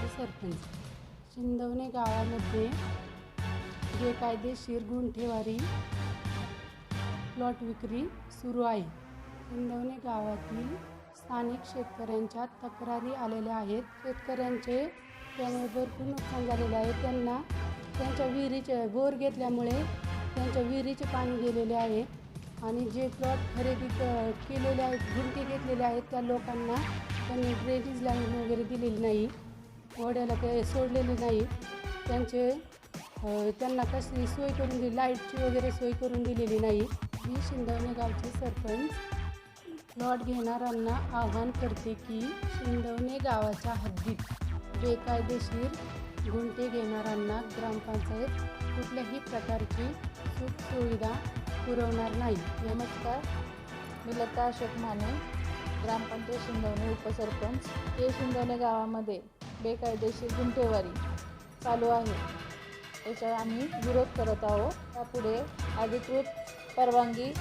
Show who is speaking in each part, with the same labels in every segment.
Speaker 1: सरपंच. शिंदवणे गावामध्ये बेकायदेशीर गुंठेवारी प्लॉट विक्री सुरू आहे. शिंदवणे गावातील स्थानिक शेतकऱ्यांच्या तक्रारी आलेल्या आहेत. शेतकऱ्यांचे त्यामुळे भरपूर नुकसान झालेले आहे. त्यांना त्यांच्या विहिरीचे बोर घेतल्यामुळे त्यांच्या विहिरीचे पाणी गेलेले आहे आणि जे प्लॉट खरेदी केलेले आहेत, गुंठे घेतलेले आहेत, त्या लोकांना त्यांनी ड्रेनेज लाईन वगैरे दिलेली नाही, ओढ्याला ते सोडलेले नाही. त्यांना कशी सोय करून दिली, लाईटची वगैरे सोय करून दिलेली नाही. मी शिंदवणे गावचे सरपंच प्लॉट घेणाऱ्यांना आवाहन करते की शिंदवणे गावाच्या हद्दीत बेकायदेशीर गुंठे घेणाऱ्यांना ग्रामपंचायत कुठल्याही प्रकारची सुखसुविधा पुरवणार नाही.
Speaker 2: नमस्कार, मी लता अशोक माने, ग्रामपंचायत शिंदवणे उपसरपंच. हे शिंदवणे गावामध्ये बेकायदेशीर गुंठेवारी चालू आहे, त्याचा आम्ही विरोध करत आहोत. त्यापुढे अधिकृत परवानगी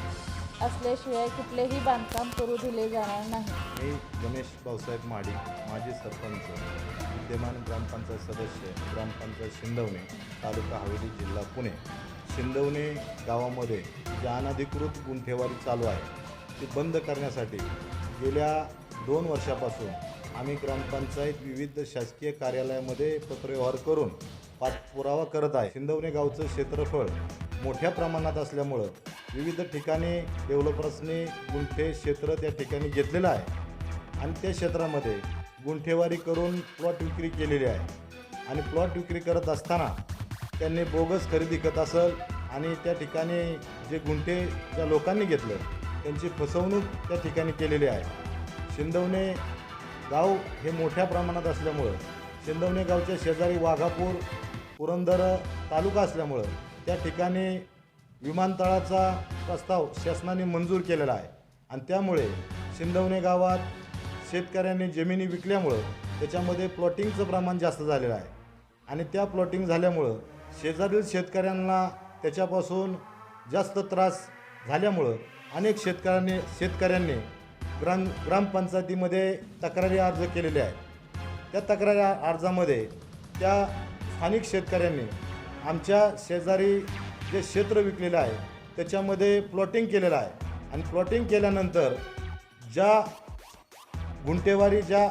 Speaker 2: असल्याशिवाय कुठलेही बांधकाम करू दिले जाणार नाही.
Speaker 3: मी गणेश भाऊसाहेब माडी, माजी सरपंच, विद्यमान ग्रामपंचायत सदस्य, ग्रामपंचायत शिंदवणे, तालुका हवेली, जिल्हा पुणे. शिंदवणे गावामध्ये जी अनधिकृत गुंठेवारी चालू आहे ती बंद करण्यासाठी गेल्या 2 वर्षापासून आम्ही ग्रामपंचायत विविध शासकीय कार्यालयामध्ये पत्रव्यवहार करून पाठपुरावा करत आहे. शिंदवणे गावचं क्षेत्रफळ मोठ्या प्रमाणात असल्यामुळं विविध ठिकाणी डेव्हलपर्सने गुंठे क्षेत्र त्या ठिकाणी घेतलेलं आहे आणि त्या क्षेत्रामध्ये गुंठेवारी करून प्लॉट विक्री केलेली आहे आणि प्लॉट विक्री करत असताना त्यांनी बोगस खरेदी करत असेल आणि त्या ठिकाणी जे गुंठे ज्या लोकांनी घेतलं त्यांची फसवणूक त्या ठिकाणी केलेली आहे. शिंदवणे गाव हे मोठ्या प्रमाणात असल्यामुळं, शिंदवणे गावच्या शेजारी वाघापूर, पुरंदर तालुका असल्यामुळं त्या ठिकाणी विमानतळाचा प्रस्ताव शासनाने मंजूर केलेला आहे आणि त्यामुळे शिंदवणे गावात शेतकऱ्यांनी जमिनी विकल्यामुळं त्याच्यामध्ये प्लॉटिंगचं प्रमाण जास्त झालेलं आहे आणि त्या प्लॉटिंग झाल्यामुळं शेजारील शेतकऱ्यांना त्याच्यापासून जास्त त्रास झाल्यामुळं अनेक शेतकऱ्यांनी ग्रामपंचायतीमध्ये तक्रारी अर्ज केलेले आहेत. त्या तक्रारी अर्जामध्ये त्या स्थानिक शेतकऱ्यांनी आमच्या शेजारी जे क्षेत्र विकलेलं आहे त्याच्यामध्ये प्लॉटिंग केलेलं आहे आणि प्लॉटिंग केल्यानंतर ज्या गुंठेवारी ज्या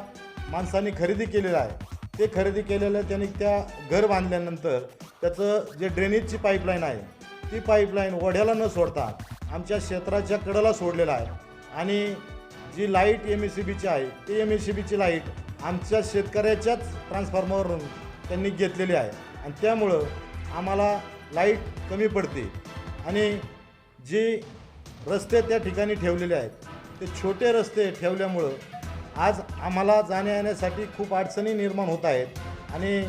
Speaker 3: माणसांनी खरेदी केलेलं आहे ते खरेदी केलेलं त्यांनी त्या घर बांधल्यानंतर त्याचं जे ड्रेनेजची पाईपलाईन आहे ती पाईपलाईन ओढ्याला न सोडता आमच्या क्षेत्राच्या कडेला सोडलेलं आहे आणि जी लाईट MSCBची आहे ती MSCBची लाईट आमच्या शेतकऱ्याच्याच ट्रान्सफॉर्मरवरून त्यांनी घेतलेली आहे आणि त्यामुळं आम्हाला लाईट कमी पडते आणि जे रस्ते त्या ठिकाणी ठेवलेले आहेत ते छोटे रस्ते ठेवल्यामुळं आज आम्हाला जाण्या येण्यासाठी खूप अडचणी निर्माण होत आहेत आणि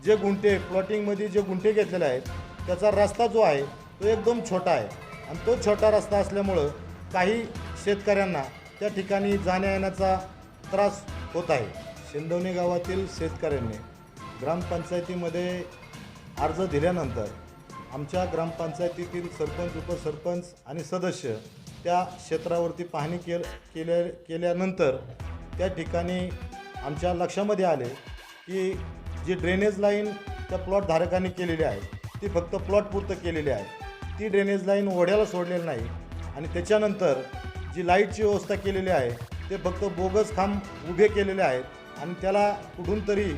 Speaker 3: जे गुंठे प्लॉटिंगमध्ये जे गुंठे घेतलेले आहेत त्याचा रस्ता जो आहे तो एकदम छोटा आहे आणि तो छोटा रस्ता असल्यामुळं काही शेतकऱ्यांना त्या ठिकाणी जाण्या येण्याचा त्रास होत आहे. शिंदवणे गावातील शेतकऱ्यांनी ग्रामपंचायतीमध्ये अर्ज दिल्यानंतर आमच्या ग्रामपंचायतीतील सरपंच, उपसरपंच आणि सदस्य त्या क्षेत्रावरती पाहणी केल्यानंतर त्या ठिकाणी आमच्या लक्षामध्ये आले की जी ड्रेनेज लाईन त्या प्लॉट धारकांनी केलेली आहे ती फक्त प्लॉटपुरतं केलेली आहे. ती ड्रेनेज लाईन ओढ्याला सोडलेली नाही आणि त्याच्यानंतर जी लाईटची व्यवस्था केलेली आहे ते फक्त बोगस खांब उभे केलेले आहेत आणि त्याला कुठून तरी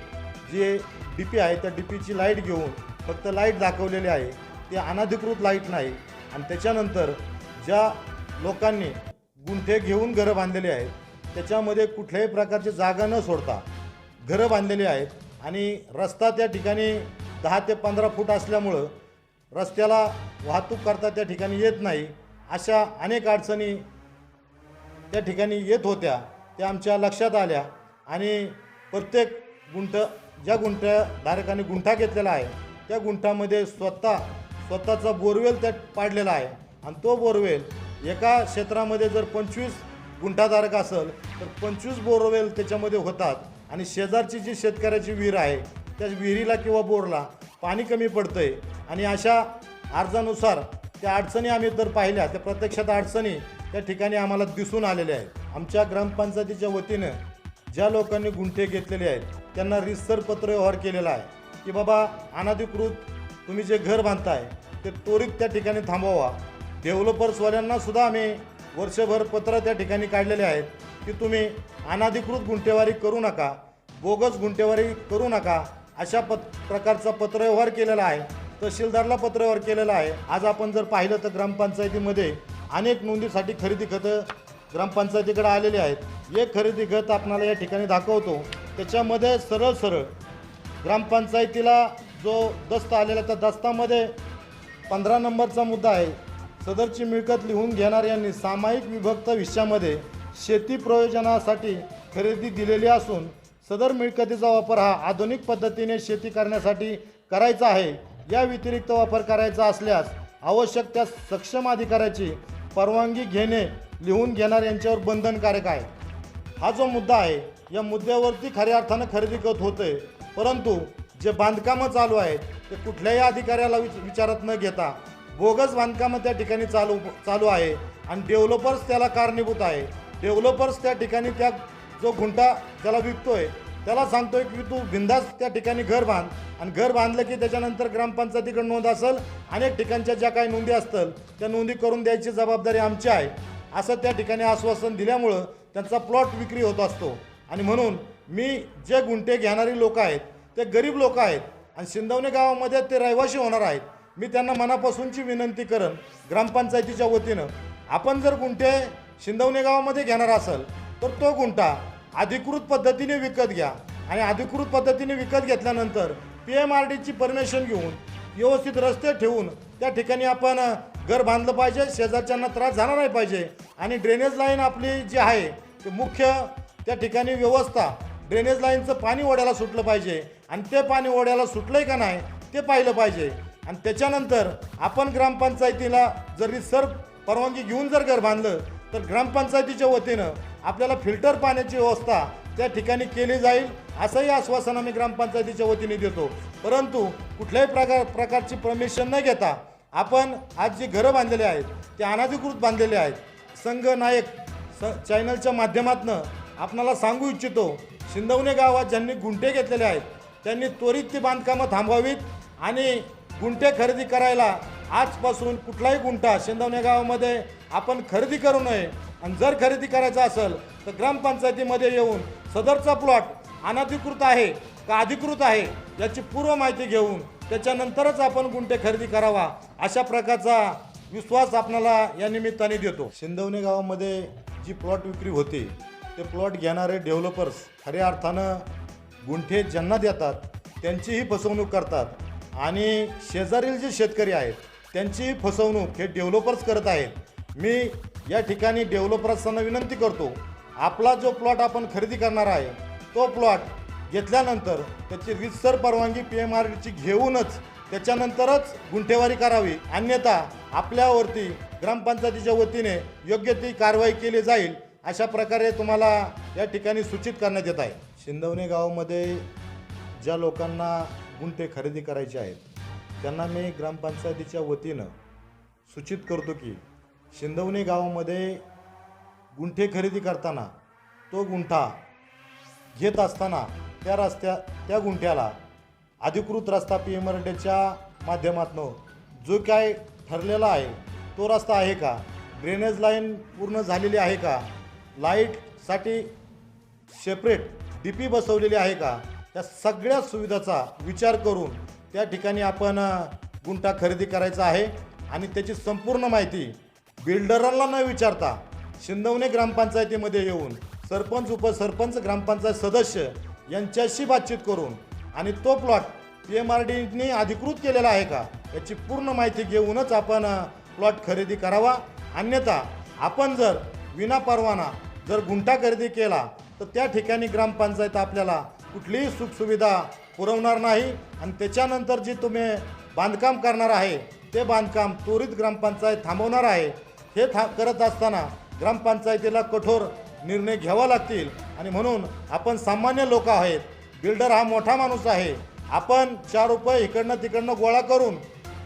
Speaker 3: जे DP आहे त्या DPची लाईट घेऊन फक्त लाईट दाखवलेली आहे, ती अनधिकृत लाईट नाही. आणि त्याच्यानंतर ज्या लोकांनी गुंठे घेऊन घरं बांधलेली आहेत त्याच्यामध्ये कुठल्याही प्रकारची जागा न सोडता घरं बांधलेली आहेत आणि रस्ता त्या ठिकाणी 10 ते 15 फूट असल्यामुळं रस्त्याला वाहतूक करता त्या ठिकाणी येत नाही. अशा अनेक अडचणी त्या ठिकाणी येत होत्या, त्या आमच्या लक्षात आल्या आणि प्रत्येक ज्या गुंठधारकांनी गुंठा घेतलेला आहे त्या गुंठामध्ये स्वतःचा बोरवेल त्यात पाडलेला आहे आणि तो बोरवेल एका क्षेत्रामध्ये जर 25 गुंठाधारक असेल तर 25 बोरवेल त्याच्यामध्ये होतात आणि शेजारची जी शेतकऱ्याची विहीर आहे त्या विहिरीला किंवा बोरला पाणी कमी पडतं आहे आणि अशा अर्जानुसार त्या अडचणी आम्ही जर पाहिल्या त्या प्रत्यक्षात अडचणी त्या ठिकाणी आम्हाला दिसून आलेल्या आहेत. आमच्या ग्रामपंचायतीच्या वतीनं ज्या लोकांनी गुंठे घेतलेले आहेत त्यांना रीतसर पत्रव्यवहार केलेला आहे की बाबा अनधिकृत तुम्ही जे घर बांधताय ते त्वरित त्या ठिकाणी थांबवा. डेव्हलपर्सवाल्यांना सुद्धा आम्ही वर्षभर पत्र त्या ठिकाणी काढलेले आहेत की तुम्ही अनधिकृत गुंठेवारी करू नका, बोगस गुंठेवारी करू नका, अशा प्रकारचा पत्रव्यवहार केलेला आहे. तहसीलदारला पत्रव्यवहार केलेला आहे. आज आपण जर पाहिलं तर ग्रामपंचायतीमध्ये अनेक नोंदीसाठी खरेदी खतं ग्रामपंचायतीकडे आलेले आहेत. एक खरेदी खत आपणाला या ठिकाणी दाखवतो. त्याच्यामध्ये सरळ ग्रामपंचायतीला जो दस्त आलेला त्या दस्तामध्ये 15 नंबरचा मुद्दा आहे. सदरची मिळकत लिहून घेणार यांनी सामायिक विभक्त हिश्श्यामध्ये शेती प्रयोजनासाठी खरेदी दिलेली असून सदर मिळकतीचा वापर हा आधुनिक पद्धतीने शेती करण्यासाठी करायचा आहे. या व्यतिरिक्त वापर करायचा असल्यास आवश्यक त्या सक्षम अधिकाऱ्याची परवानगी घेणे लिहून घेणार यांच्यावर बंधनकारक आहे. हा जो मुद्दा आहे या मुद्द्यावरती खऱ्या अर्थानं खरेदी खत होते, परंतु जे बांधकामं चालू आहेत ते कुठल्याही अधिकाऱ्याला विचारत न घेता बोगस बांधकामं त्या ठिकाणी चालू आहे आणि डेव्हलपर्स त्याला कारणीभूत आहे. डेव्हलपर्स त्या ठिकाणी त्या जो गुंठा त्याला विकतोय त्याला सांगतोय की तू बिंदास त्या ठिकाणी घर बांध आणि घर बांधलं की त्याच्यानंतर ग्रामपंचायतीकडे नोंद असेल, अनेक ठिकाणच्या ज्या काही नोंदी असतील त्या नोंदी करून द्यायची जबाबदारी आमची आहे असं त्या ठिकाणी आश्वासन दिल्यामुळं त्यांचा प्लॉट विक्री होत असतो. आणि म्हणून मी जे गुंठे घेणारी लोक आहेत ते गरीब लोक आहेत आणि शिंदवणे गावामध्ये ते रहिवासी होणार आहेत. मी त्यांना मनापासूनची विनंती करेन ग्रामपंचायतीच्या वतीनं, आपण जर गुंठे शिंदवणे गावामध्ये घेणार असेल तर तो गुंठा अधिकृत पद्धतीने विकत घ्या आणि अधिकृत पद्धतीने विकत घेतल्यानंतर PMRDची परमिशन घेऊन व्यवस्थित रस्ते ठेवून त्या ठिकाणी आपण घर बांधलं पाहिजे. शेजारच्यांना त्रास झाला नाही पाहिजे आणि ड्रेनेज लाईन आपली जी आहे ते मुख्य त्या ठिकाणी व्यवस्था ड्रेनेज लाईनचं पाणी ओढ्याला सुटलं पाहिजे आणि ते पाणी ओढ्याला सुटलंय का नाही ते पाहिलं पाहिजे. आणि त्याच्यानंतर आपण ग्रामपंचायतीला जर रीतसर परवानगी घेऊन जर घर बांधलं तर ग्रामपंचायतीच्या वतीनं आपल्याला फिल्टर पाण्याची व्यवस्था त्या ठिकाणी केली जाईल असंही आश्वासन आम्ही ग्रामपंचायतीच्या वतीने देतो. परंतु कुठल्याही प्रकारची परमिशन न घेता आपण आज जी घरं बांधलेली आहेत ते अनधिकृत बांधलेले आहेत. संघ नायक चॅनलच्या माध्यमातून आपणाला सांगू इच्छितो, शिंदवणे गावात ज्यांनी गुंठे घेतलेले आहेत त्यांनी त्वरित ती बांधकामं थांबवावीत आणि गुंठे खरेदी करायला आजपासून कुठलाही गुंठा शिंदवणे गावामध्ये आपण खरेदी करू नये. आणि जर खरेदी करायचा असेल तर ग्रामपंचायतीमध्ये येऊन सदरचा प्लॉट अनधिकृत आहे का अधिकृत आहे याची पूर्व माहिती घेऊन त्याच्यानंतरच आपण गुंठे खरेदी करावा अशा प्रकारचा विश्वास आपल्याला या निमित्ताने देतो. शिंदवणे गावामध्ये जी प्लॉट विक्री होते ते प्लॉट घेणारे डेव्हलपर्स खऱ्या अर्थानं गुंठे ज्यांना देतात त्यांचीही फसवणूक करतात आणि शेजारील जे शेतकरी आहेत त्यांचीही फसवणूक हे डेव्हलपर्स करत आहेत. मी या ठिकाणी डेव्हलपर्सना विनंती करतो, आपला जो प्लॉट आपण खरेदी करणार आहे तो प्लॉट घेतल्यानंतर त्याची रीतसर परवानगी PMRDची घेऊनच त्याच्यानंतरच गुंठेवारी करावी, अन्यथा आपल्यावरती ग्रामपंचायतीच्या वतीने योग्य ती कारवाई केली जाईल अशा प्रकारे तुम्हाला या ठिकाणी सूचित करण्यात येत आहे. शिंदवणे गावामध्ये ज्या लोकांना गुंठे खरेदी करायचे आहेत त्यांना मी ग्रामपंचायतीच्या वतीनं सूचित करतो की शिंदवणे गावामध्ये गुंठे खरेदी करताना तो गुंठा घेत असताना त्या गुंठ्याला अधिकृत रस्ता PMRDच्या माध्यमातून जो काय ठरलेला आहे तो रस्ता आहे का, ड्रेनेज लाईन पूर्ण झालेली आहे का, लाईटसाठी सेपरेट DP बसवलेली आहे का, या सगळ्या सुविधाचा विचार करून त्या ठिकाणी आपण गुंठा खरेदी करायचा आहे. आणि त्याची संपूर्ण माहिती बिल्डरांना न विचारता शिंदवणे ग्रामपंचायतीमध्ये येऊन सरपंच, उपसरपंच, ग्रामपंचायत सदस्य यांच्याशी बातचीत करून आणि तो प्लॉट PMRDने अधिकृत केलेला आहे का याची पूर्ण माहिती घेऊनच आपण प्लॉट खरेदी करावा. अन्यथा आपण जर विनापरवाना जर गुंठा खरेदी केला तर त्या ठिकाणी ग्रामपंचायत आपल्याला कुठलीही सुखसुविधा पुरवणार नाही आणि त्याच्यानंतर जे तुम्ही बांधकाम करणार आहे ते बांधकाम त्वरित ग्रामपंचायत थांबवणार आहे. हे करत असताना ग्रामपंचायतीला कठोर निर्णय घ्यावा लागतील. आणि म्हणून आपण सामान्य लोक आहेत, बिल्डर हा मोठा माणूस आहे, आपण 4 रुपये इकडनं तिकडनं गोळा करून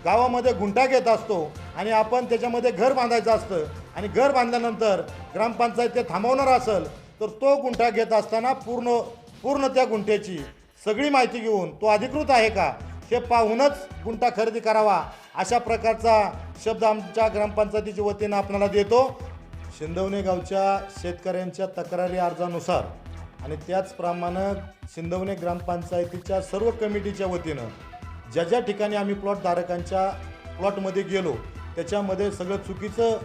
Speaker 3: गावामध्ये गुंठा घेत असतो आणि आपण त्याच्यामध्ये घर बांधायचं असतं आणि घर बांधल्यानंतर ग्रामपंचायत ते थांबवणार असेल तर तो गुंठा घेत असताना पूर्ण पूर्ण त्या गुंठ्याची सगळी माहिती घेऊन तो अधिकृत आहे का हे पाहूनच गुंठा खरेदी करावा, अशा प्रकारचा शब्द आमच्या ग्रामपंचायतीच्या वतीनं आपल्याला देतो. शिंदवणे गावच्या शेतकऱ्यांच्या तक्रारी अर्जानुसार आणि त्याचप्रमाणे शिंदवणे ग्रामपंचायतीच्या सर्व कमिटीच्या वतीनं ज्या ज्या ठिकाणी आम्ही प्लॉटधारकांच्या प्लॉटमध्ये गेलो त्याच्यामध्ये सगळं चुकीचं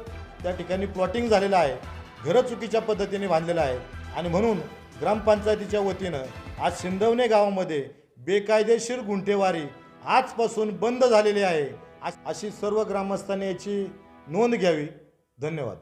Speaker 3: त्या ठिकाणी प्लॉटिंग झालेलं आहे, घरं चुकीच्या पद्धतीने बांधलेलं आहे आणि म्हणून ग्रामपंचायतीच्या वतीनं आज शिंदवणे गावामध्ये बेकायदेशीर गुंठेवारी आजपासून बंद झालेली आहे. अशी सर्व ग्रामस्थांनी याची नोंद घ्यावी. धन्यवाद.